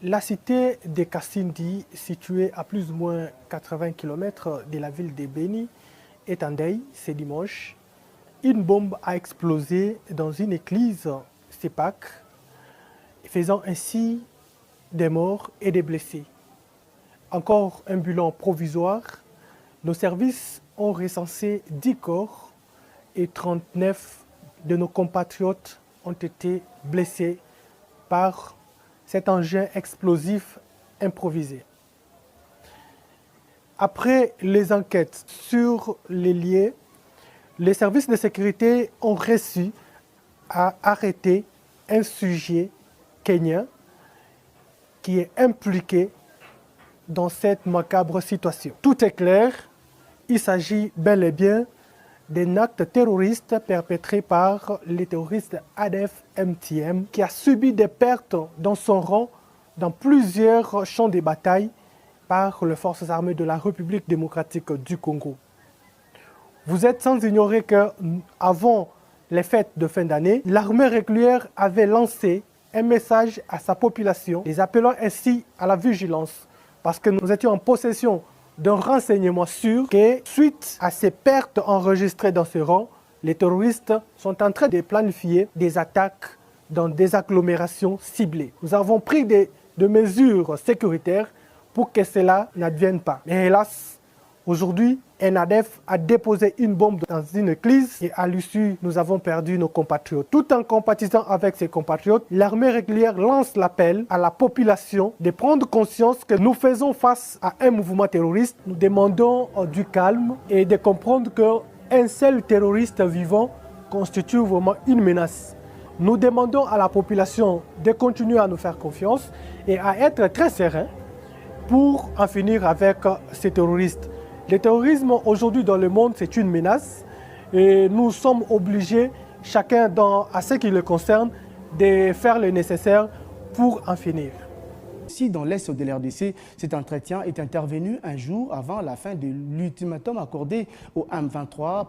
La cité de Kassindi, située à plus ou moins 80 km de la ville de Beni, est en deuil ce dimanche. Une bombe a explosé dans une église Sepak, faisant ainsi des morts et des blessés. Encore un bilan provisoire. Nos services ont recensé 10 corps et 39 de nos compatriotes ont été blessés par cet engin explosif improvisé. Après les enquêtes sur les lieux, les services de sécurité ont réussi à arrêter un sujet kenyan qui est impliqué dans cette macabre situation. Tout est clair, il s'agit bel et bien d'un acte terroriste perpétré par les terroristes ADF MTM qui a subi des pertes dans son rang dans plusieurs champs de bataille par les forces armées de la République démocratique du Congo. Vous êtes sans ignorer qu'avant les fêtes de fin d'année, l'armée régulière avait lancé un message à sa population, les appelant ainsi à la vigilance, parce que nous étions en possession d'un renseignement sûr que, suite à ces pertes enregistrées dans ce rang, les terroristes sont en train de planifier des attaques dans des agglomérations ciblées. Nous avons pris des mesures sécuritaires pour que cela n'advienne pas. Mais hélas, aujourd'hui, un ADF a déposé une bombe dans une église et à l'issue, nous avons perdu nos compatriotes. Tout en compatissant avec ses compatriotes, l'armée régulière lance l'appel à la population de prendre conscience que nous faisons face à un mouvement terroriste. Nous demandons du calme et de comprendre qu'un seul terroriste vivant constitue vraiment une menace. Nous demandons à la population de continuer à nous faire confiance et à être très serein pour en finir avec ces terroristes. Le terrorisme aujourd'hui dans le monde, c'est une menace et nous sommes obligés, chacun à ce qui le concerne, de faire le nécessaire pour en finir. Si dans l'est de l'RDC, cet entretien est intervenu un jour avant la fin de l'ultimatum accordé au M23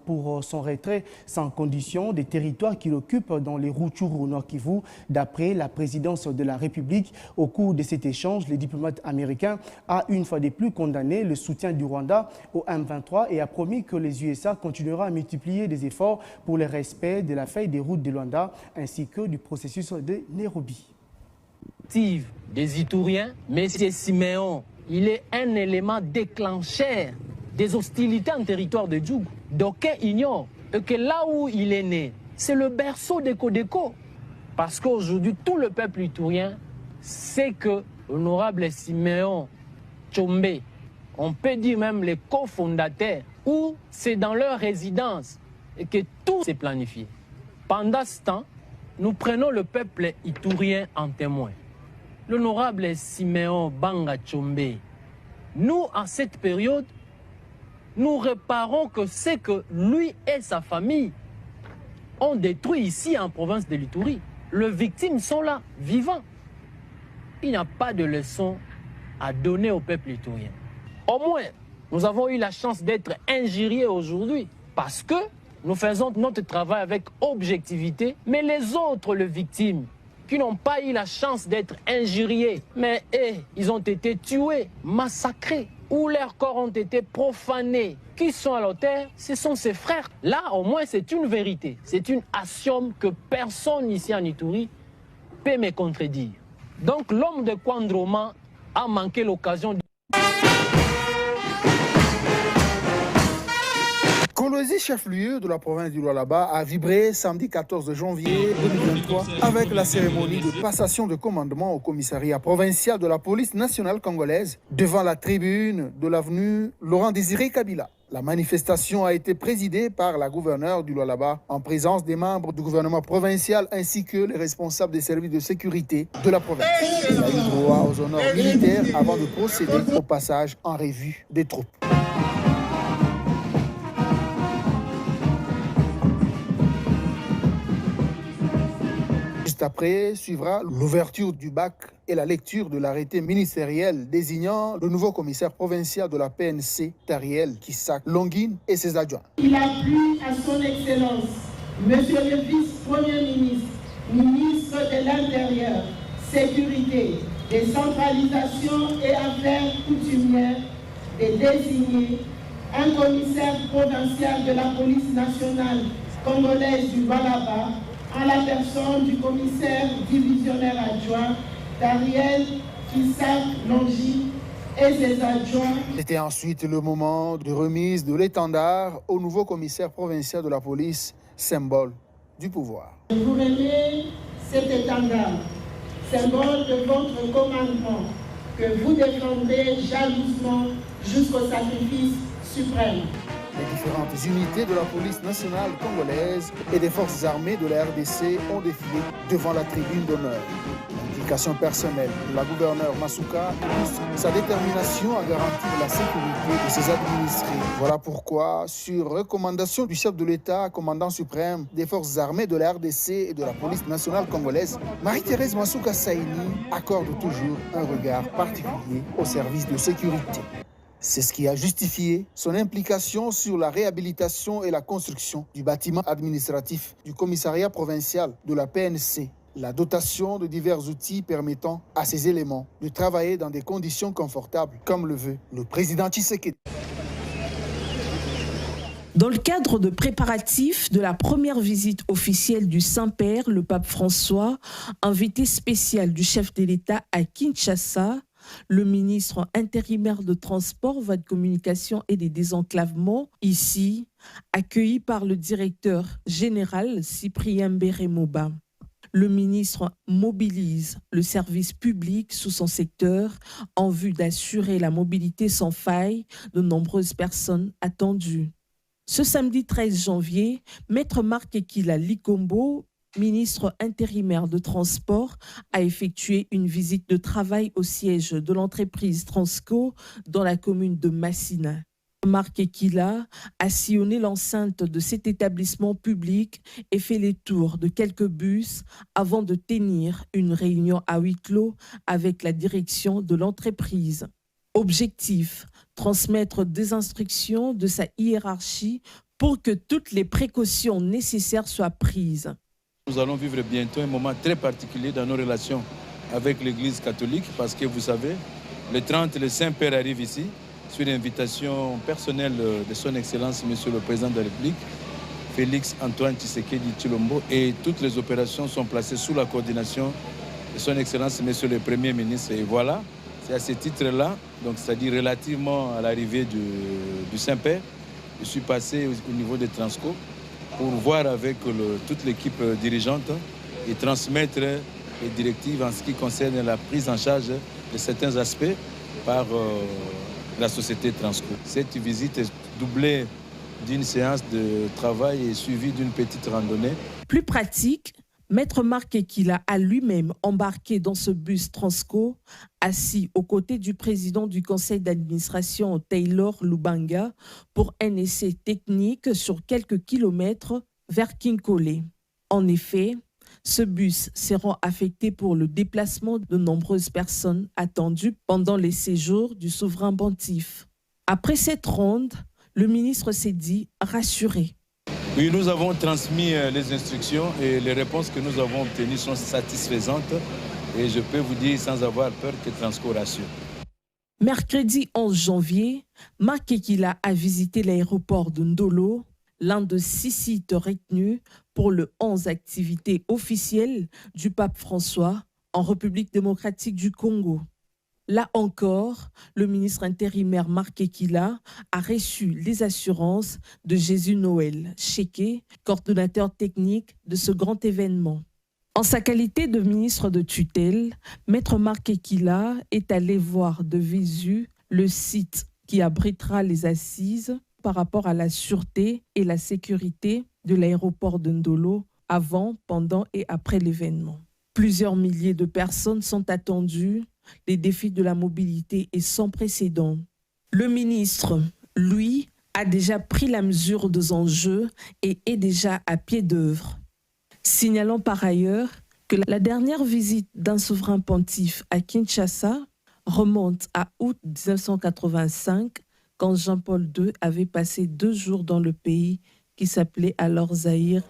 pour son retrait sans condition des territoires qu'il occupe dans les Rutshuru au Nord Kivu. D'après la présidence de la République, au cours de cet échange, le diplomate américain a une fois de plus condamné le soutien du Rwanda au M23 et a promis que les USA continueront à multiplier des efforts pour le respect de la feuille des routes de Luanda ainsi que du processus de Nairobi. Des Itouriens, M. Siméon, il est un élément déclencheur des hostilités en territoire de Djougou. D'aucuns ignorent que là où il est né, c'est le berceau des Kodeko. Parce qu'aujourd'hui, tout le peuple itourien sait que l'honorable Siméon Tchombe, on peut dire même les cofondateurs, où c'est dans leur résidence et que tout s'est planifié. Pendant ce temps, nous prenons le peuple itourien en témoin. L'honorable Siméon Banga Tchombe, nous, en cette période, nous réparons que c'est que lui et sa famille ont détruit ici en province de l'Ituri. Les victimes sont là, vivants. Il n'y a pas de leçon à donner au peuple iturien. Au moins, nous avons eu la chance d'être injuriés aujourd'hui parce que nous faisons notre travail avec objectivité, mais les autres, les victimes, qui n'ont pas eu la chance d'être injuriés, mais ils ont été tués, massacrés, ou leurs corps ont été profanés. Qui sont à l'auteur? Ce sont ses frères. Là, au moins, c'est une vérité. C'est une axiome que personne ici en Ituri peut me contredire. Donc, l'homme de Kwandroma a manqué l'occasion de... Kolwezi, chef-lieu de la province du Lualaba, a vibré samedi 14 janvier 2023 avec la cérémonie de passation de commandement au commissariat provincial de la police nationale congolaise devant la tribune de l'avenue Laurent-Désiré Kabila. La manifestation a été présidée par la gouverneure du Lualaba en présence des membres du gouvernement provincial ainsi que les responsables des services de sécurité de la province. Elle a eu droit aux honneurs militaires avant de procéder au passage en revue des troupes. Juste après, suivra l'ouverture du bac et la lecture de l'arrêté ministériel désignant le nouveau commissaire provincial de la PNC, Tariel Kissak Longin et ses adjoints. Il a plu à son Excellence, Monsieur le Vice-Premier ministre, ministre de l'Intérieur, Sécurité, décentralisation et affaires coutumières de désigner un commissaire provincial de la police nationale congolaise du Lualaba en la personne du commissaire divisionnaire adjoint Dariel Kisak Longi et ses adjoints. C'était ensuite le moment de remise de l'étendard au nouveau commissaire provincial de la police, symbole du pouvoir. Je vous remets cet étendard, symbole de votre commandement, que vous défendrez jalousement jusqu'au sacrifice suprême. Les différentes unités de la police nationale congolaise et des forces armées de la RDC ont défilé devant la tribune d'honneur. L'implication personnelle de la gouverneure Masuka illustre sa détermination à garantir la sécurité de ses administrés. Voilà pourquoi, sur recommandation du chef de l'État, commandant suprême des forces armées de la RDC et de la police nationale congolaise, Marie-Thérèse Masuka Saini accorde toujours un regard particulier au service de sécurité. C'est ce qui a justifié son implication sur la réhabilitation et la construction du bâtiment administratif du commissariat provincial de la PNC. La dotation de divers outils permettant à ces éléments de travailler dans des conditions confortables, comme le veut le président Tshisekedi. Dans le cadre de préparatifs de la première visite officielle du Saint-Père, le pape François, invité spécial du chef de l'État à Kinshasa, le ministre intérimaire de Transport, Voies de communication et des désenclavements, ici, accueilli par le directeur général Cyprien Bérémoba. Le ministre mobilise le service public sous son secteur en vue d'assurer la mobilité sans faille de nombreuses personnes attendues. Ce samedi 13 janvier, Maître Marc Ekila Likombo, ministre intérimaire de Transport, a effectué une visite de travail au siège de l'entreprise Transco dans la commune de Massina. Marc Ekila a sillonné l'enceinte de cet établissement public et fait les tours de quelques bus avant de tenir une réunion à huis clos avec la direction de l'entreprise. Objectif, transmettre des instructions de sa hiérarchie pour que toutes les précautions nécessaires soient prises. Nous allons vivre bientôt un moment très particulier dans nos relations avec l'Église catholique parce que vous savez, le 30, le Saint-Père arrive ici sur l'invitation personnelle de son Excellence, Monsieur le Président de la République, Félix Antoine Tshisekedi Tshilombo, et toutes les opérations sont placées sous la coordination de son Excellence, Monsieur le Premier ministre. Et voilà, c'est à ce titre-là, donc c'est-à-dire relativement à l'arrivée du Saint-Père, je suis passé au niveau de Transco pour voir avec toute l'équipe dirigeante et transmettre les directives en ce qui concerne la prise en charge de certains aspects par la société Transco. Cette visite est doublée d'une séance de travail et suivie d'une petite randonnée. Plus pratique, Maître Marc Ekila a lui-même embarqué dans ce bus Transco, assis aux côtés du président du conseil d'administration Taylor Lubanga pour un essai technique sur quelques kilomètres vers Kinkole. En effet, ce bus sera affecté pour le déplacement de nombreuses personnes attendues pendant les séjours du souverain pontife. Après cette ronde, le ministre s'est dit rassuré. Oui, nous avons transmis les instructions et les réponses que nous avons obtenues sont satisfaisantes. Et je peux vous dire sans avoir peur que Transco rassure. Mercredi 11 janvier, Marc Ekila a visité l'aéroport de Ndolo, l'un de 6 sites retenus pour le 11 activités officielles du pape François en République démocratique du Congo. Là encore, le ministre intérimaire Marc Ekila a reçu les assurances de Jésus Noël Cheke, coordonnateur technique de ce grand événement. En sa qualité de ministre de tutelle, Maître Marc Ekila est allé voir de visu le site qui abritera les assises par rapport à la sûreté et la sécurité de l'aéroport de Ndolo avant, pendant et après l'événement. Plusieurs milliers de personnes sont attendues. Les défis de la mobilité est sans précédent. Le ministre, lui, a déjà pris la mesure des enjeux et est déjà à pied d'œuvre. Signalons par ailleurs que la dernière visite d'un souverain pontife à Kinshasa remonte à août 1985, quand Jean-Paul II avait passé 2 jours dans le pays qui s'appelait alors Zaïre.